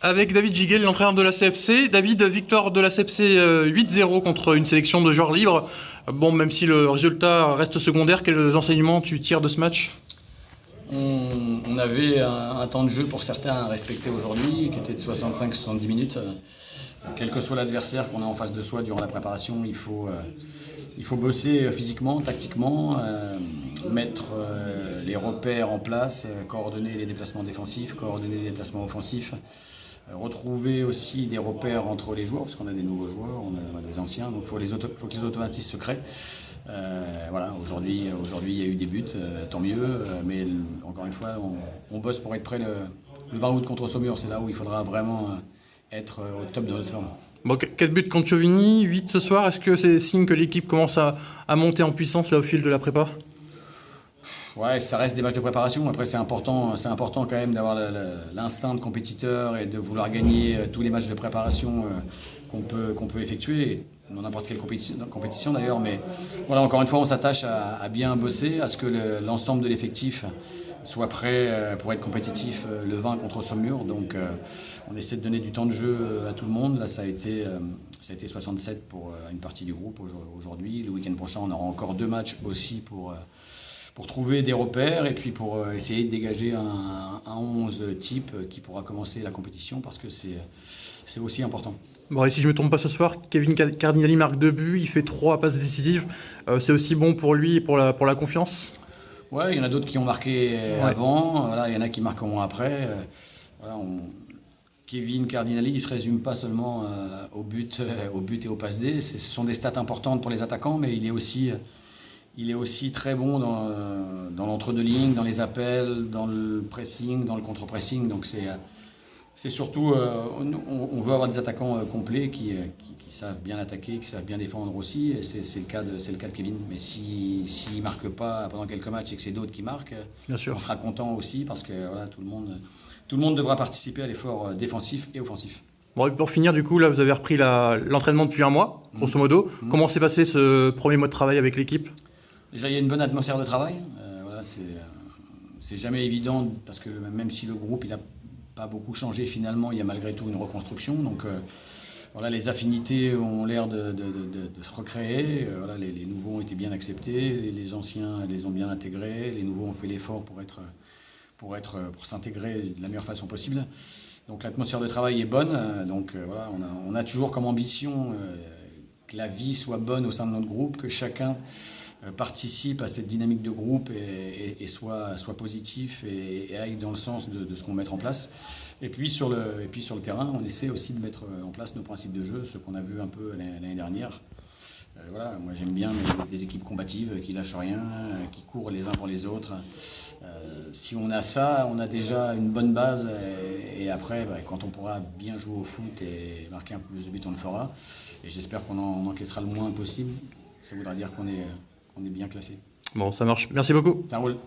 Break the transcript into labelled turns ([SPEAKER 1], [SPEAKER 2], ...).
[SPEAKER 1] avec David Giguel, l'entraîneur de la CFC. David, victoire de la CFC 8-0 contre une sélection de joueurs libres. Bon, même si le résultat reste secondaire, quels enseignements tu tires de ce match?
[SPEAKER 2] On avait un temps de jeu pour certains à respecter aujourd'hui, qui était de 65-70 minutes. Quel que soit l'adversaire qu'on a en face de soi durant la préparation, il faut bosser physiquement, tactiquement, mettre les repères en place, coordonner les déplacements défensifs, coordonner les déplacements offensifs, retrouver aussi des repères entre les joueurs, parce qu'on a des nouveaux joueurs, on a des anciens, donc il faut que les automatismes se créent. Voilà, aujourd'hui il y a eu des buts, tant mieux, mais encore une fois, on bosse pour être prêt le 20 août contre Saumur, c'est là où il faudra vraiment être au top de notre forme.
[SPEAKER 1] Bon, 4 buts contre Chauvigny, 8 ce soir. Est-ce que c'est signe que l'équipe commence à monter en puissance là, au fil de la prépa?
[SPEAKER 2] Ouais, ça reste des matchs de préparation. Après, c'est important quand même d'avoir l'instinct de compétiteur et de vouloir gagner tous les matchs de préparation qu'on peut effectuer, dans n'importe quelle compétition d'ailleurs. Mais voilà, encore une fois, on s'attache à bien bosser, à ce que l'ensemble de l'effectif soit prêt pour être compétitif le 20 contre Saumur. Donc, on essaie de donner du temps de jeu à tout le monde. Là, ça a été 67 pour une partie du groupe aujourd'hui. Le week-end prochain, on aura encore 2 matchs aussi pour trouver des repères et puis pour essayer de dégager un 11 type qui pourra commencer la compétition, parce que c'est aussi important.
[SPEAKER 1] Bon, et si je ne me trompe pas ce soir, Kevin Cardinali marque 2 buts, il fait 3 passes décisives. C'est aussi bon pour lui et pour la confiance?
[SPEAKER 2] Ouais, il y en a d'autres qui ont marqué avant, voilà, il y en a qui marqueront après. Voilà, Kevin Cardinali, il ne se résume pas seulement au but et aux passes D. Ce sont des stats importantes pour les attaquants, mais il est aussi très bon dans l'entre-deux-lignes, dans les appels, dans le pressing, dans le contre-pressing. Donc c'est surtout, on veut avoir des attaquants complets qui savent bien attaquer, qui savent bien défendre aussi. Et c'est le cas de Kevin. Mais s'il ne marque pas pendant quelques matchs et que c'est d'autres qui marquent,
[SPEAKER 1] Bien sûr.
[SPEAKER 2] On sera content aussi, parce que voilà, tout le monde devra participer à l'effort défensif et offensif.
[SPEAKER 1] Bon, et pour finir, du coup, là, vous avez repris l'entraînement depuis un mois, grosso modo. Comment s'est passé ce premier mois de travail avec l'équipe?
[SPEAKER 2] Déjà, il y a une bonne atmosphère de travail. Voilà, c'est jamais évident, parce que même si le groupe il n'a pas beaucoup changé, finalement, il y a malgré tout une reconstruction. Donc voilà, les affinités ont l'air de se recréer. Voilà, les nouveaux ont été bien acceptés, les anciens les ont bien intégrés, les nouveaux ont fait l'effort pour s'intégrer de la meilleure façon possible. Donc l'atmosphère de travail est bonne. Donc voilà, on a toujours comme ambition que la vie soit bonne au sein de notre groupe, que chacun participe à cette dynamique de groupe et soit positif et aille dans le sens de ce qu'on met en place. Et puis sur le terrain, on essaie aussi de mettre en place nos principes de jeu, ce qu'on a vu un peu l'année dernière. Voilà, moi j'aime bien des équipes combatives qui lâchent rien, qui courent les uns pour les autres. Si on a ça, on a déjà une bonne base, et après, quand on pourra bien jouer au foot et marquer un peu plus de buts, on le fera. Et j'espère qu'on en encaissera le moins possible. Ça voudra dire qu'on est bien classé.
[SPEAKER 1] Bon, ça marche. Merci beaucoup.
[SPEAKER 2] Ça roule.